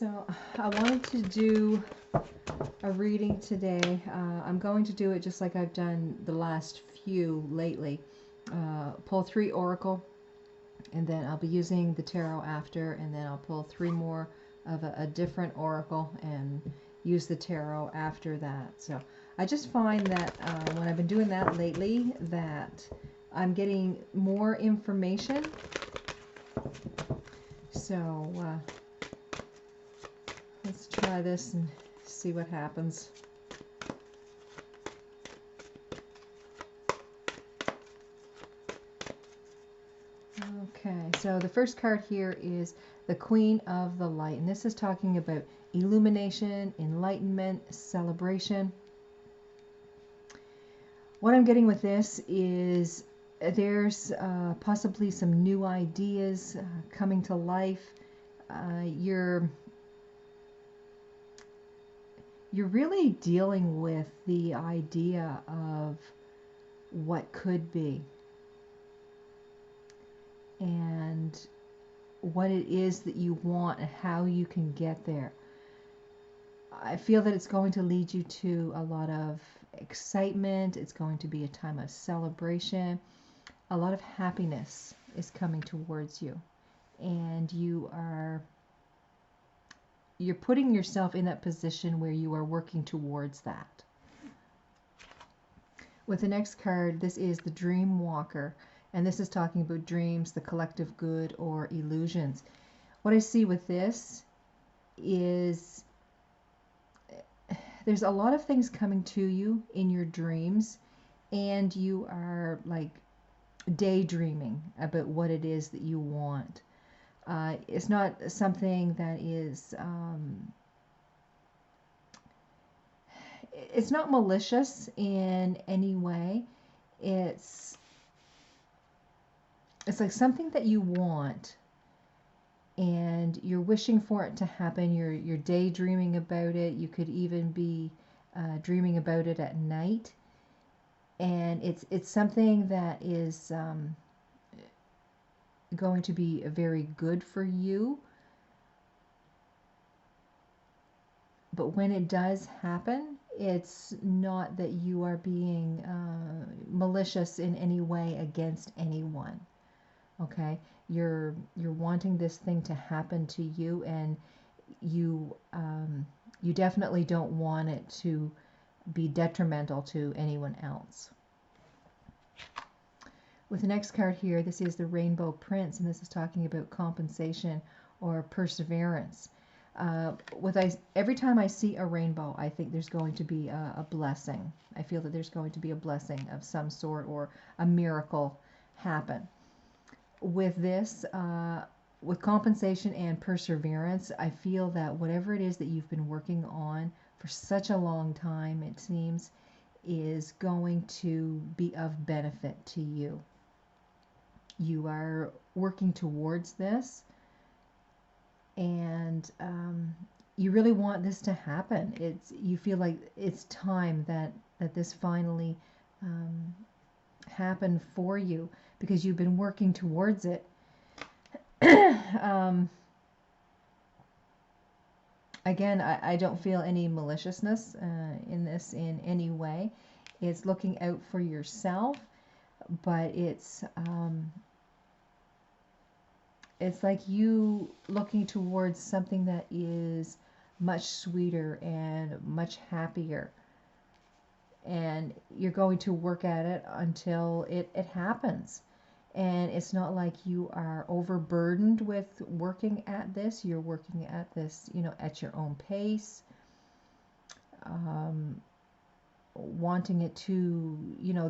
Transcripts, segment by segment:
So I wanted to do a reading today. I'm going to do it just like I've done the last few lately. Pull 3 oracle, and then I'll be using the tarot after, and then I'll pull 3 more of a different oracle and use the tarot after that. So I just find that when I've been doing that lately, that I'm getting more information. So let's try this and see what happens. Okay, so the first card here is the Queen of the Light, and this is talking about illumination, enlightenment, celebration. What I'm getting with this is there's possibly some new ideas coming to life. You're really dealing with the idea of what could be and what it is that you want and how you can get there. I feel that it's going to lead you to a lot of excitement. It's going to be a time of celebration. A lot of happiness is coming towards you, and you're putting yourself in that position where you are working towards that. With the next card, this is the Dream Walker, and this is talking about dreams, the collective good, or illusions. What I see with this is there's a lot of things coming to you in your dreams, and you are like daydreaming about what it is that you want. It's not something that is it's not malicious in any way. It's like something that you want, and you're wishing for it to happen. You're daydreaming about it. You could even be dreaming about it at night, and it's something that is going to be very good for you. But when it does happen, it's not that you are being malicious in any way against anyone. Okay, you're wanting this thing to happen to you, and you definitely don't want it to be detrimental to anyone else. With the next card here, this is the Rainbow Prince, and this is talking about compensation or perseverance. Every time I see a rainbow, I think there's going to be a blessing. I feel that there's going to be a blessing of some sort, or a miracle happen. With this, with compensation and perseverance, I feel that whatever it is that you've been working on for such a long time, it seems, is going to be of benefit to you. You are working towards this, and you really want this to happen. You feel like it's time that this finally happened for you, because you've been working towards it. Again, I don't feel any maliciousness in this in any way. It's looking out for yourself, but it's like you looking towards something that is much sweeter and much happier. And you're going to work at it until it happens. And it's not like you are overburdened with working at this. You're working at this, at your own pace, wanting it to,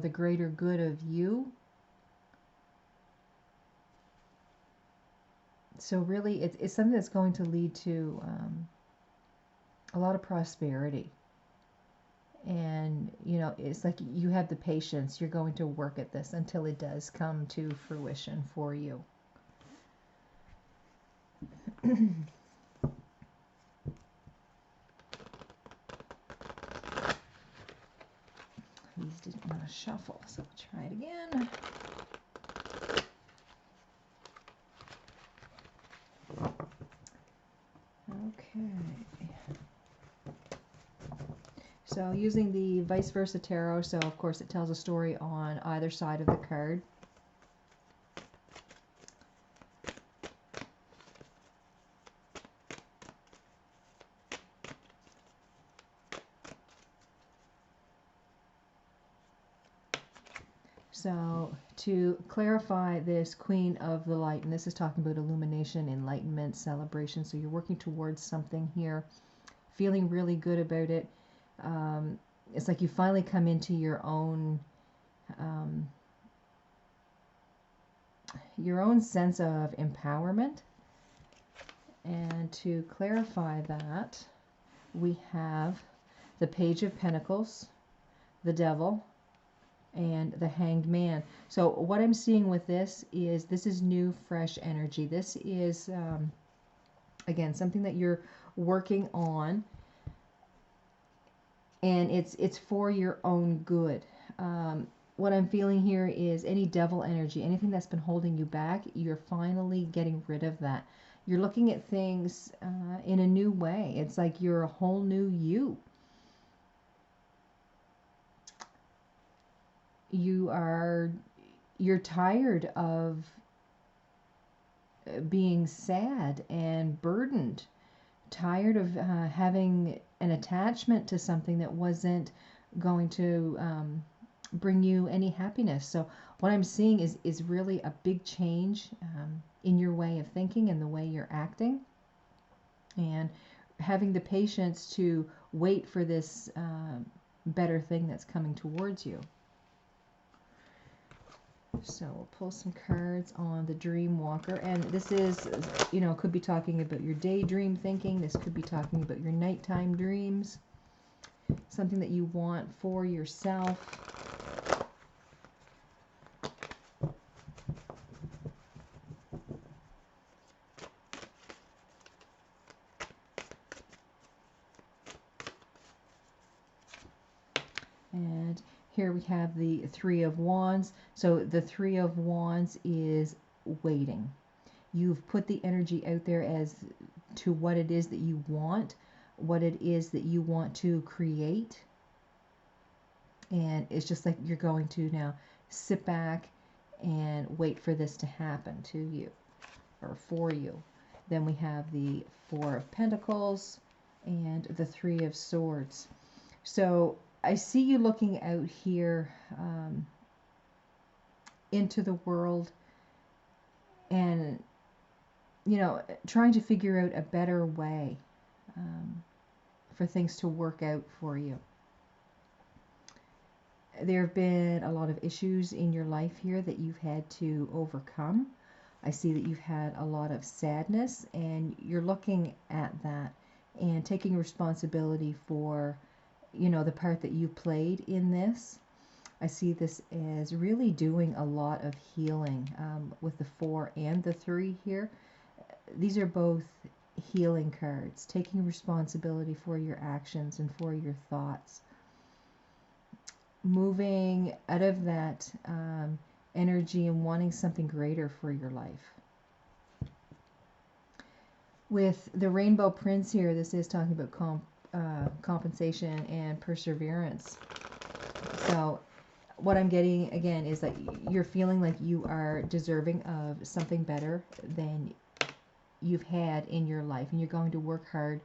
the greater good of you. So really, it's something that's going to lead to a lot of prosperity. And, it's like you have the patience. You're going to work at this until it does come to fruition for you. These didn't want to shuffle, so we'll try it again. Okay. So using the vice versa tarot, so of course it tells a story on either side of the card. So to clarify this Queen of the Light, and this is talking about illumination, enlightenment, celebration. So you're working towards something here, feeling really good about it. It's like you finally come into your own sense of empowerment. And to clarify that, we have the Page of Pentacles, the Devil, and the Hanged Man. So what I'm seeing with this is new, fresh energy. This is, again, something that you're working on, and it's for your own good. What I'm feeling here is any devil energy, anything that's been holding you back, you're finally getting rid of that. You're looking at things in a new way. It's like you're a whole new you. You're tired of being sad and burdened, tired of having an attachment to something that wasn't going to bring you any happiness. So what I'm seeing is really a big change in your way of thinking and the way you're acting, and having the patience to wait for this better thing that's coming towards you. So we'll pull some cards on the Dream Walker, and this is, could be talking about your daydream thinking. This could be talking about your nighttime dreams, something that you want for yourself. And here we have the Three of Wands. So the Three of Wands is waiting. You've put the energy out there as to what it is that you want, what it is that you want to create. And it's just like you're going to now sit back and wait for this to happen to you or for you. Then we have the Four of Pentacles and the Three of Swords. So I see you looking out here into the world and, trying to figure out a better way for things to work out for you. There have been a lot of issues in your life here that you've had to overcome. I see that you've had a lot of sadness, and you're looking at that and taking responsibility for the part that you played in this. I see this as really doing a lot of healing with the 4 and the 3 here. These are both healing cards, taking responsibility for your actions and for your thoughts. Moving out of that energy and wanting something greater for your life. With the Rainbow Prince here, this is talking about compensation and perseverance. So what I'm getting again is that you're feeling like you are deserving of something better than you've had in your life, and you're going to work hard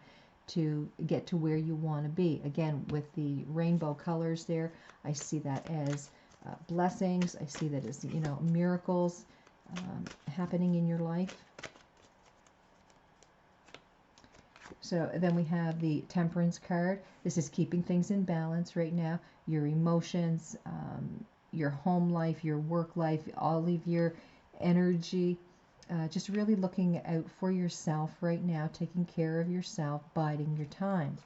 to get to where you want to be. Again, with the rainbow colors there, I see that as blessings. I see that as miracles happening in your life. So then we have the Temperance card. This is keeping things in balance right now. Your emotions, your home life, your work life, all of your energy. Just really looking out for yourself right now, taking care of yourself, biding your time.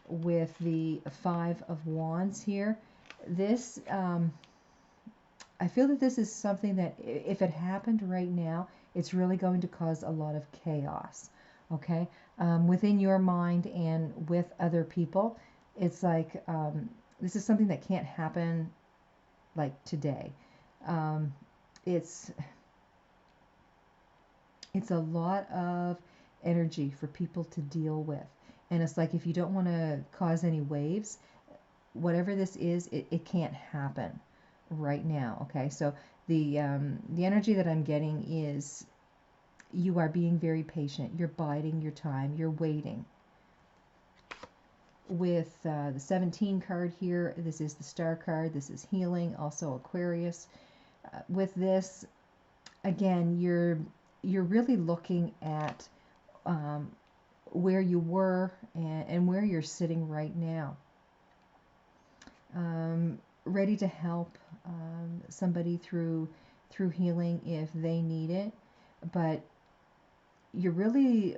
With the 5 of Wands here, this, I feel that this is something that if it happened right now, it's really going to cause a lot of chaos, okay? Within your mind and with other people. It's like this is something that can't happen like today. It's a lot of energy for people to deal with. And it's like, if you don't want to cause any waves, whatever this is, it can't happen right now. Okay, so the energy that I'm getting is you are being very patient. You're biding your time. You're waiting. With the 17 card here, this is the star card. This is healing, also Aquarius. With this, again, you're really looking at where you were and where you're sitting right now. Ready to help somebody through healing if they need it, but you're really,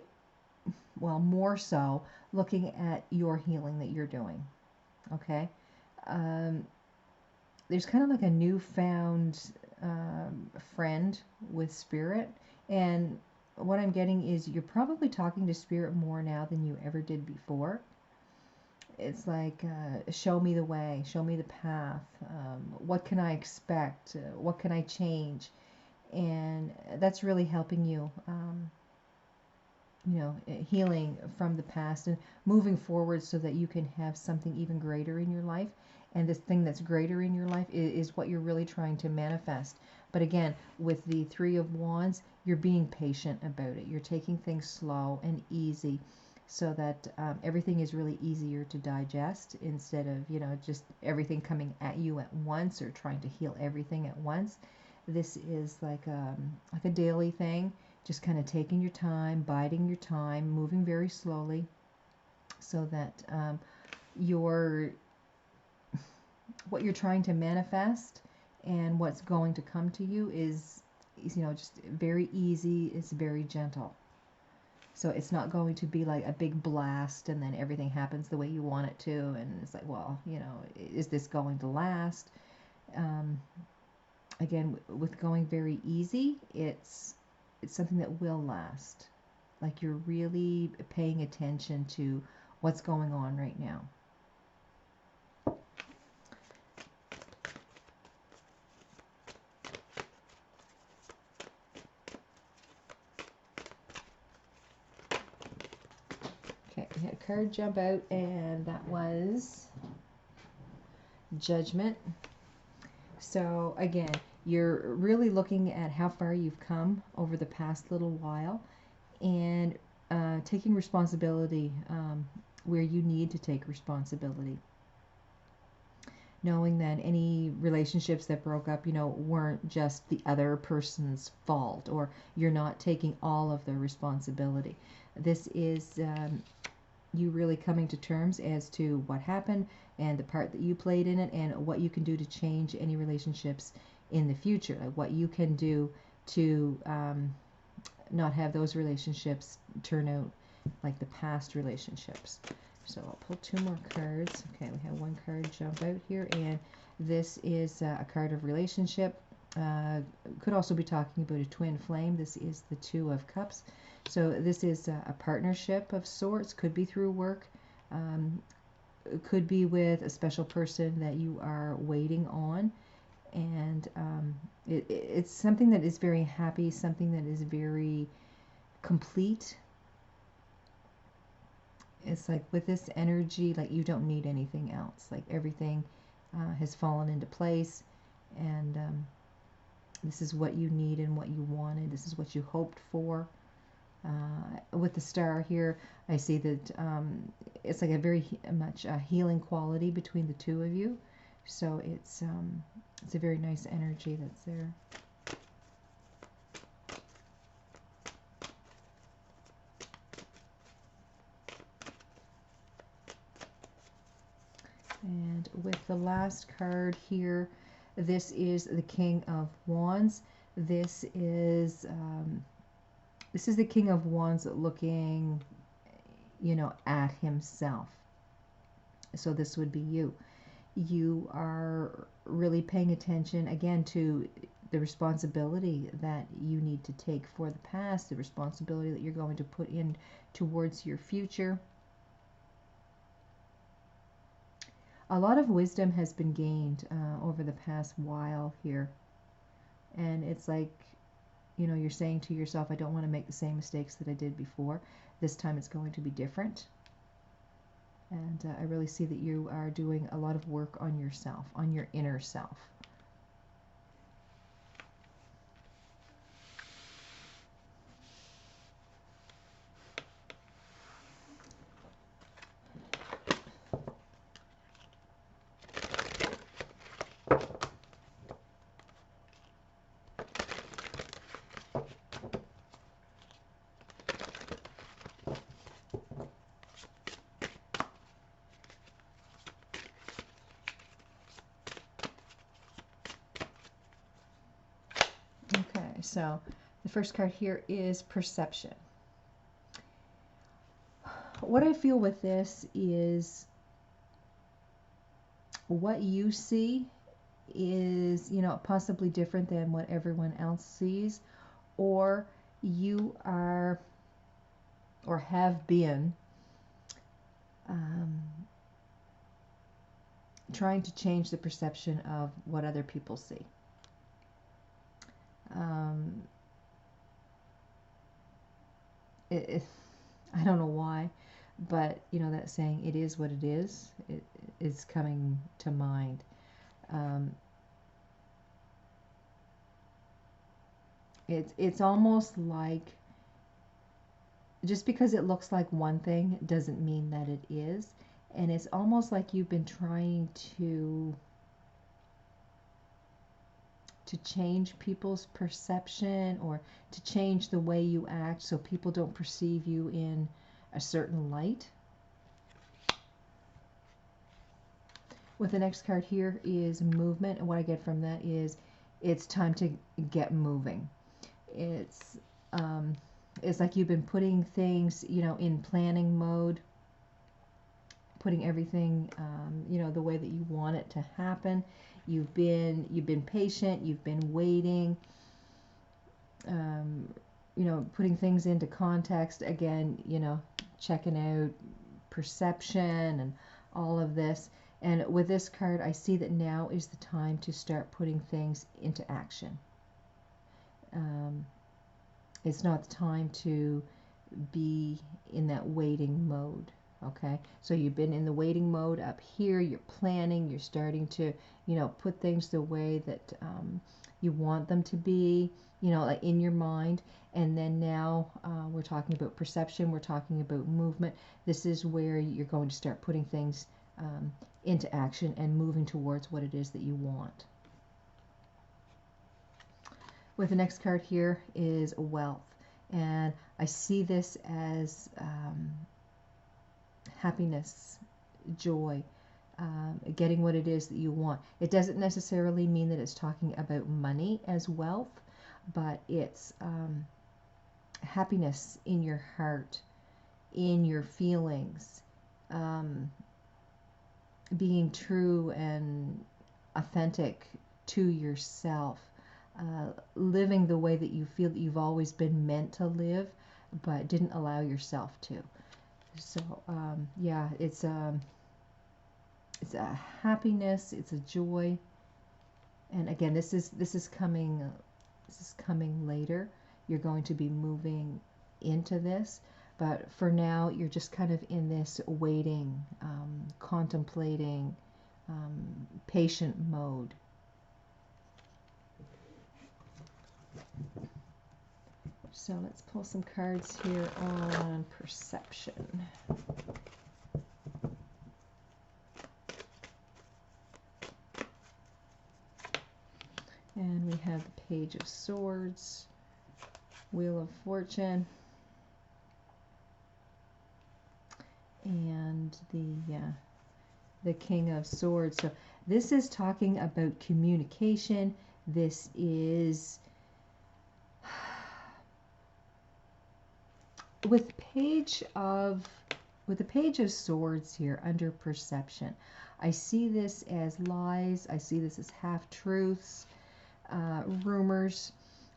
well, more so looking at your healing that you're doing. Okay, there's kind of like a newfound friend with spirit, and what I'm getting is you're probably talking to spirit more now than you ever did before. It's like, show me the way, show me the path. What can I expect? What can I change? And that's really helping you, healing from the past and moving forward so that you can have something even greater in your life. And this thing that's greater in your life is what you're really trying to manifest. But again, with the Three of Wands, you're being patient about it. You're taking things slow and easy, so that everything is really easier to digest, instead of, just everything coming at you at once, or trying to heal everything at once. This is like a daily thing, just kind of taking your time, biding your time, moving very slowly, so that what you're trying to manifest and what's going to come to you is just very easy. It's very gentle. So it's not going to be like a big blast and then everything happens the way you want it to. And it's like, well, is this going to last? Again, with going very easy, it's something that will last. Like, you're really paying attention to what's going on right now. Okay, we had a card jump out, and that was Judgment. So again, you're really looking at how far you've come over the past little while, and taking responsibility where you need to take responsibility. Knowing that any relationships that broke up, weren't just the other person's fault, or you're not taking all of the responsibility. This is you really coming to terms as to what happened and the part that you played in it, and what you can do to change any relationships in the future. Like, what you can do to not have those relationships turn out like the past relationships. So I'll pull two more cards. Okay, we have one card jump out here, and this is a card of relationship. Could also be talking about a twin flame. This is the Two of Cups. So this is a partnership of sorts. Could be through work. Could be with a special person that you are waiting on. And it's something that is very happy, something that is very complete. It's like, with this energy, like, you don't need anything else. Like, everything has fallen into place, and this is what you need and what you wanted. This is what you hoped for. With the star here, I see that it's like a very much healing quality between the two of you. So it's a very nice energy that's there. And with the last card here, this is the King of Wands. This is the King of Wands looking, at himself. So this would be you. You are really paying attention, again, to the responsibility that you need to take for the past, the responsibility that you're going to put in towards your future. A lot of wisdom has been gained over the past while here. And it's like You know, you're saying to yourself, I don't want to make the same mistakes that I did before. This time it's going to be different. And I really see that you are doing a lot of work on yourself, on your inner self. Okay, so the first card here is perception. What I feel with this is what you see is, you know, possibly different than what everyone else sees, or you are or have been trying to change the perception of what other people see. I don't know why, but you know that saying, it is what it is coming to mind. It's almost like, just because it looks like one thing doesn't mean that it is. And it's almost like you've been trying to change people's perception, or to change the way you act so people don't perceive you in a certain light. With the next card here is movement, and what I get from that is it's time to get moving. It's like you've been putting things, you know, in planning mode, putting everything, you know, the way that you want it to happen. You've been patient. You've been waiting. You know, putting things into context again. You know, checking out perception and all of this. And with this card, I see that now is the time to start putting things into action. It's not the time to be in that waiting mode. Okay, so you've been in the waiting mode up here. You're planning. You're starting to, you know, put things the way that you want them to be, you know, like in your mind. And then now we're talking about perception. We're talking about movement. This is where you're going to start putting things into action and moving towards what it is that you want. With the next card here is wealth. And I see this as happiness, joy, getting what it is that you want. It doesn't necessarily mean that it's talking about money as wealth, but it's happiness in your heart, in your feelings, being true and authentic to yourself, living the way that you feel that you've always been meant to live, but didn't allow yourself to. So yeah, it's a happiness, it's a joy, and again, this is coming later. You're going to be moving into this, but for now, you're just kind of in this waiting, contemplating, patient mode. So let's pull some cards here on perception. And we have the Page of Swords, Wheel of Fortune, and the King of Swords. So this is talking about communication. This is with the Page of Swords here under perception. I see this as lies. I see this as half-truths, rumors,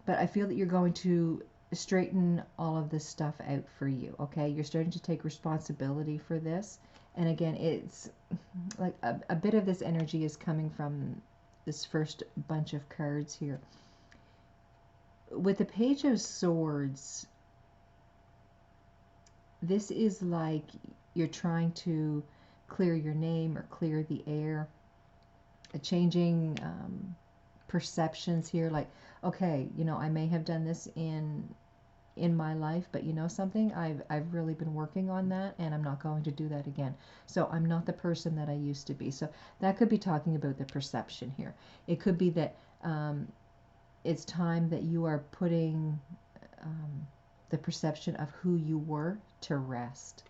but I feel that you're going to straighten all of this stuff out for you. Okay, you're starting to take responsibility for this, and again, it's like a bit of this energy is coming from this first bunch of cards here. with the Page of Swords, this is like you're trying to clear your name or clear the air, changing perceptions here. Like, okay, you know, I may have done this in my life, but you know something, I've really been working on that, and I'm not going to do that again. So I'm not the person that I used to be. So that could be talking about the perception here. It could be that it's time that you are putting the perception of who you were to rest.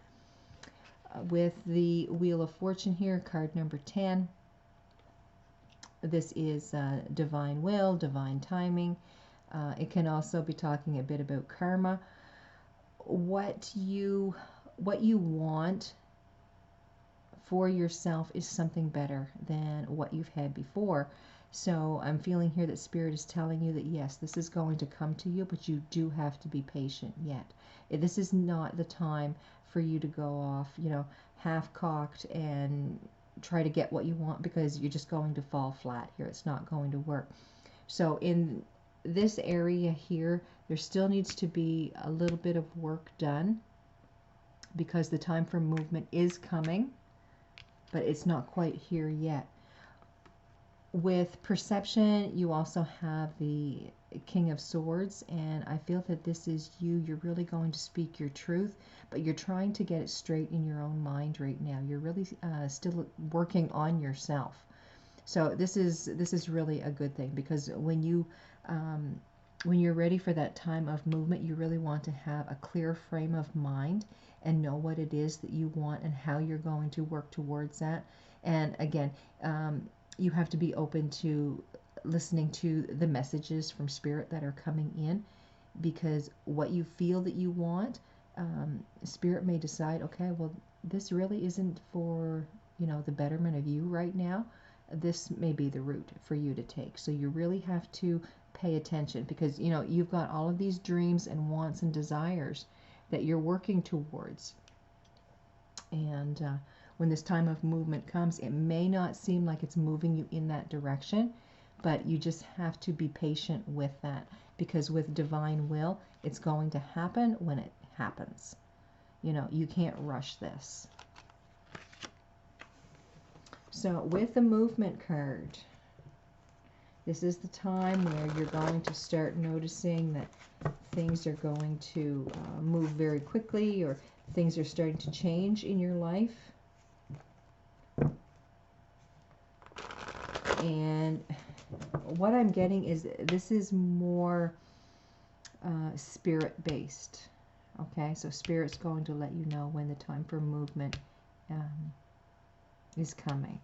With the Wheel of Fortune here, card number 10, this is divine will, divine timing. It can also be talking a bit about karma. What you want for yourself is something better than what you've had before. So I'm feeling here that Spirit is telling you that yes, this is going to come to you, but you do have to be patient yet. This is not the time for you to go off, you know, half-cocked and try to get what you want, because you're just going to fall flat here. It's not going to work. So in this area here, there still needs to be a little bit of work done, because the time for movement is coming, but it's not quite here yet. With perception, you also have the King of Swords, and I feel that this is you. You're really going to speak your truth, but you're trying to get it straight in your own mind right now. You're really still working on yourself. So this is really a good thing, because when you're ready for that time of movement, you really want to have a clear frame of mind and know what it is that you want and how you're going to work towards that. And again, you have to be open to listening to the messages from Spirit that are coming in, because what you feel that you want, Spirit may decide, okay, well, this really isn't for, you know, the betterment of you right now. This may be the route for you to take. So you really have to pay attention, because, you know, you've got all of these dreams and wants and desires that you're working towards. And when this time of movement comes, it may not seem like it's moving you in that direction, but you just have to be patient with that, because with divine will, it's going to happen when it happens. You know, you can't rush this. So with the movement card, this is the time where you're going to start noticing that things are going to move very quickly, or things are starting to change in your life. And what I'm getting is this is more spirit-based. Okay, so Spirit's going to let you know when the time for movement is coming.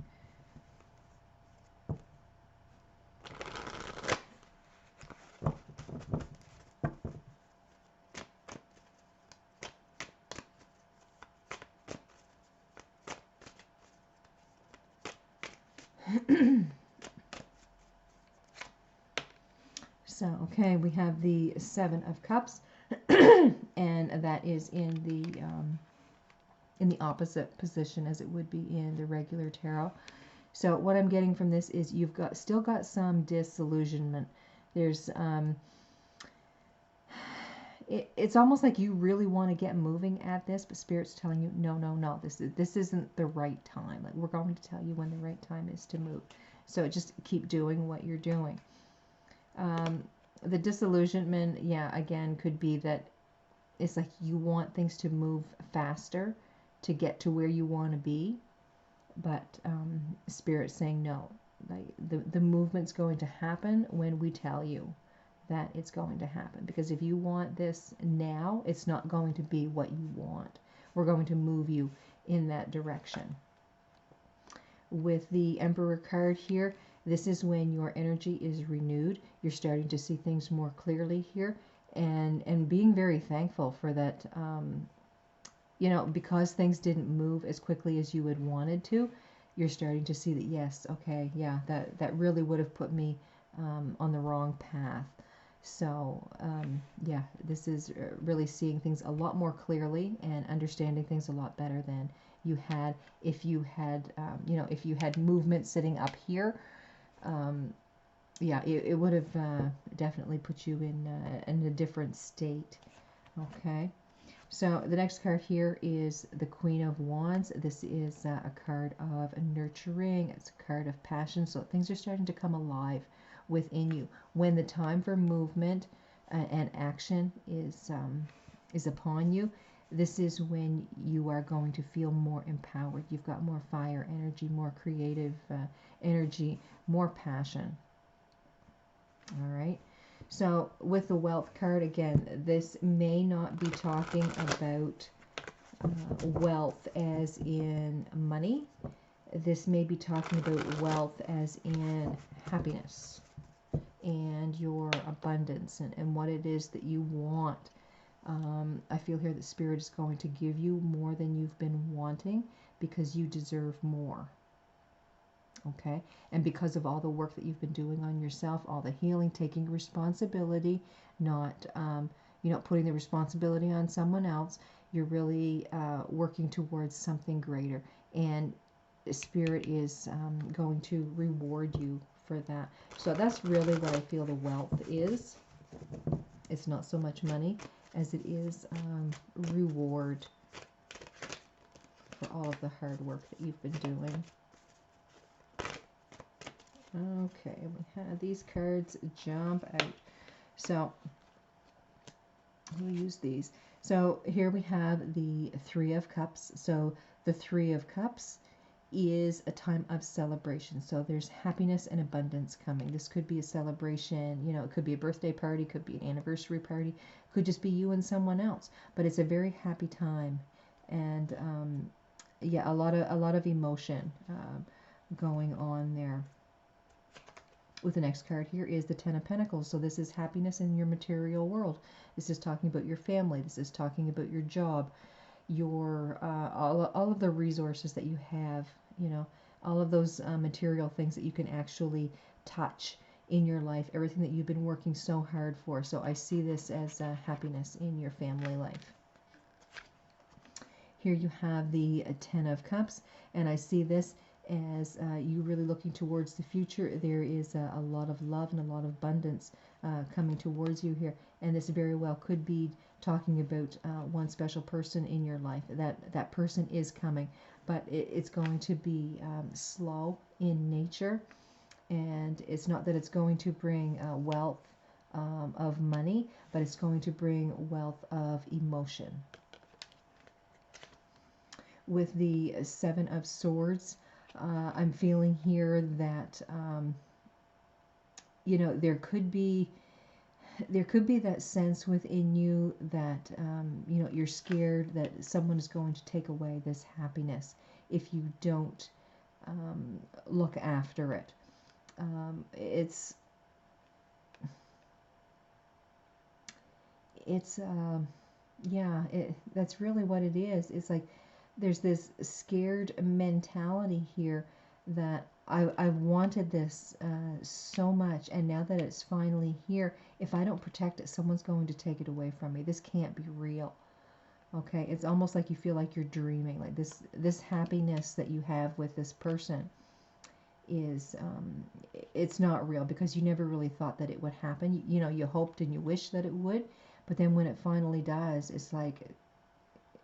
So, okay, we have the Seven of Cups, and that is in the opposite position as it would be in the regular tarot. So what I'm getting from this is you've still got some disillusionment. There's it's almost like you really want to get moving at this, but Spirit's telling you, no, this isn't the right time. Like, we're going to tell you when the right time is to move. So just keep doing what you're doing. The disillusionment, yeah, again, could be that it's like you want things to move faster to get to where you want to be, but Spirit's saying no. Like, the movement's going to happen when we tell you that it's going to happen. Because if you want this now, it's not going to be what you want. We're going to move you in that direction. With the Emperor card here, this is when your energy is renewed. You're starting to see things more clearly here, and being very thankful for that. You know, because things didn't move as quickly as you had wanted to, you're starting to see that, yes, okay, yeah, that really would have put me on the wrong path. So, yeah, this is really seeing things a lot more clearly and understanding things a lot better than you had if you had, you know, if you had movement sitting up here. yeah, it would have definitely put you in a different state. Okay. So the next card here is the Queen of Wands. This is a card of nurturing. It's a card of passion. So things are starting to come alive within you. When the time for movement and action is upon you, this is when you are going to feel more empowered. You've got more fire energy, more creative energy, more passion. All right. So with the wealth card, again, this may not be talking about wealth as in money. This may be talking about wealth as in happiness and your abundance and what it is that you want. I feel here that Spirit is going to give you more than you've been wanting because you deserve more. Okay, and because of all the work that you've been doing on yourself, all the healing, taking responsibility, not putting the responsibility on someone else, you're really working towards something greater, and Spirit is going to reward you for that. So that's really what I feel the wealth is. It's not so much money as it is reward for all of the hard work that you've been doing. Okay, we have these cards jump out. So we'll use these. So here we have the Three of Cups. So the Three of Cups is a time of celebration. So there's happiness and abundance coming. This could be a celebration, it could be a birthday party, could be an anniversary party, could just be you and someone else. But it's a very happy time, and yeah, a lot of emotion going on there. With the next card here is the Ten of Pentacles. So this is happiness in your material world. This is talking about your family. This is talking about your job, your all of the resources that you have, all of those material things that you can actually touch in your life, everything that you've been working so hard for. So I see this as happiness in your family life. Here you have the Ten of Cups, and I see this as you really looking towards the future. There is a lot of love and a lot of abundance coming towards you here, and this very well could be talking about one special person in your life. That person is coming, but it's going to be slow in nature, and it's not that it's going to bring wealth of money, but it's going to bring wealth of emotion. With the Seven of Swords, I'm feeling here that there could be that sense within you that you're scared that someone is going to take away this happiness if you don't look after it. That's really what it is. It's like there's this scared mentality here that I wanted this so much, and now that it's finally here, if I don't protect it, someone's going to take it away from me. This can't be real. Okay, it's almost like you feel like you're dreaming. Like this happiness that you have with this person is it's not real, because you never really thought that it would happen. You hoped and you wished that it would, but then when it finally does, it's like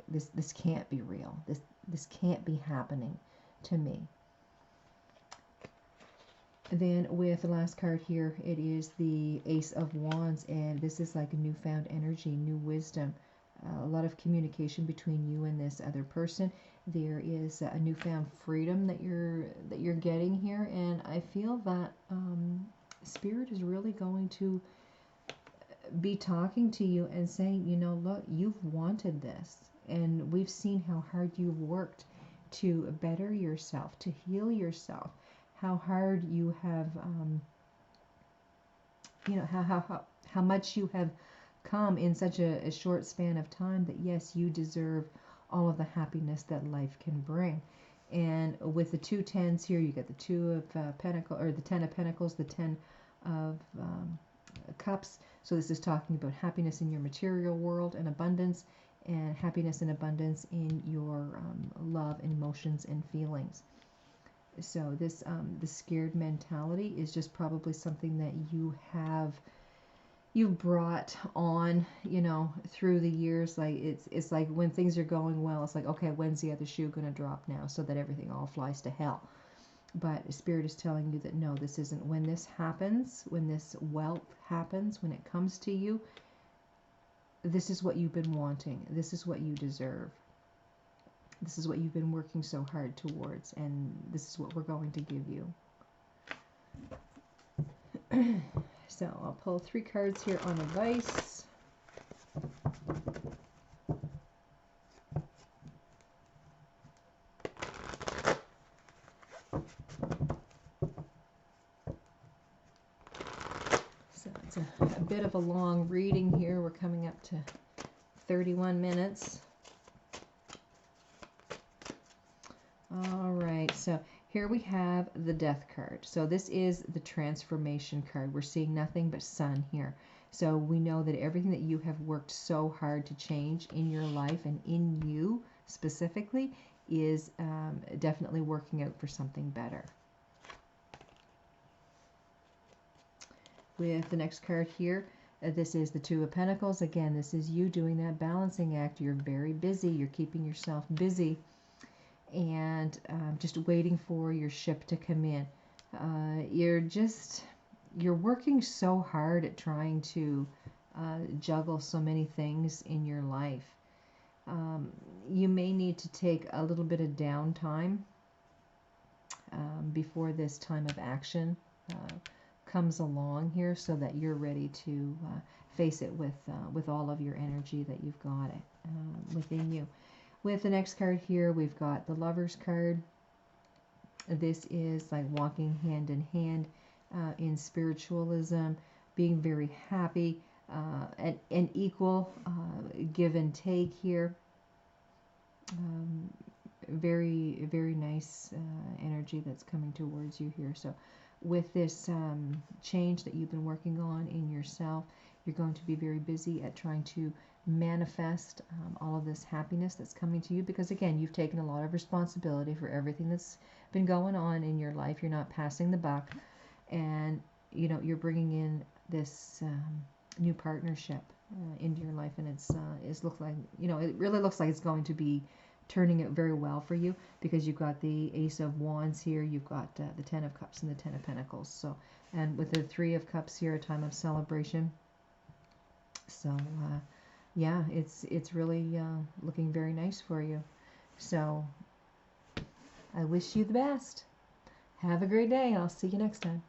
this can't be real. This can't be happening to me. Then with the last card here, it is the Ace of Wands, and this is like a newfound energy, new wisdom, a lot of communication between you and this other person. There is a newfound freedom that you're getting here, and I feel that Spirit is really going to be talking to you and saying, look, you've wanted this, and we've seen how hard you've worked to better yourself, to heal yourself, how hard you have, how much you have come in such a short span of time, that yes, you deserve all of the happiness that life can bring. And with the two tens here, you get the Two of Pentacles, or the Ten of Pentacles, the Ten of Cups. So this is talking about happiness in your material world and abundance, and happiness and abundance in your love and emotions and feelings. So this the scared mentality is just probably something that you've brought on, through the years. Like it's like when things are going well, it's like, okay, when's the other shoe going to drop now, so that everything all flies to hell. But Spirit is telling you that no, this isn't. When this happens, when this wealth happens, when it comes to you, this is what you've been wanting. This is what you deserve. This is what you've been working so hard towards, and this is what we're going to give you. So I'll pull 3 cards here on advice. So it's a bit of a long reading here. We're coming up to 31 minutes. All right, so here we have the Death card. So this is the transformation card. We're seeing nothing but sun here. So we know that everything that you have worked so hard to change in your life and in you specifically is definitely working out for something better. With the next card here, this is the Two of Pentacles. Again, this is you doing that balancing act. You're very busy. You're keeping yourself busy and just waiting for your ship to come in. You're working so hard at trying to juggle so many things in your life. You may need to take a little bit of downtime before this time of action comes along here, so that you're ready to face it with all of your energy that you've got within you. With the next card here, we've got the Lovers card. This is like walking hand in hand in spiritualism, being very happy, an equal give and take here. Very, very nice energy that's coming towards you here. So with this change that you've been working on in yourself, you're going to be very busy at trying to manifest all of this happiness that's coming to you, because again, you've taken a lot of responsibility for everything that's been going on in your life. You're not passing the buck, and you're bringing in this new partnership into your life, and it's look like it really looks like it's going to be turning out very well for you, because you've got the Ace of Wands here, you've got the Ten of Cups and the Ten of Pentacles. So, and with the Three of Cups here, a time of celebration. So yeah, it's really looking very nice for you. So I wish you the best. Have a great day. I'll see you next time.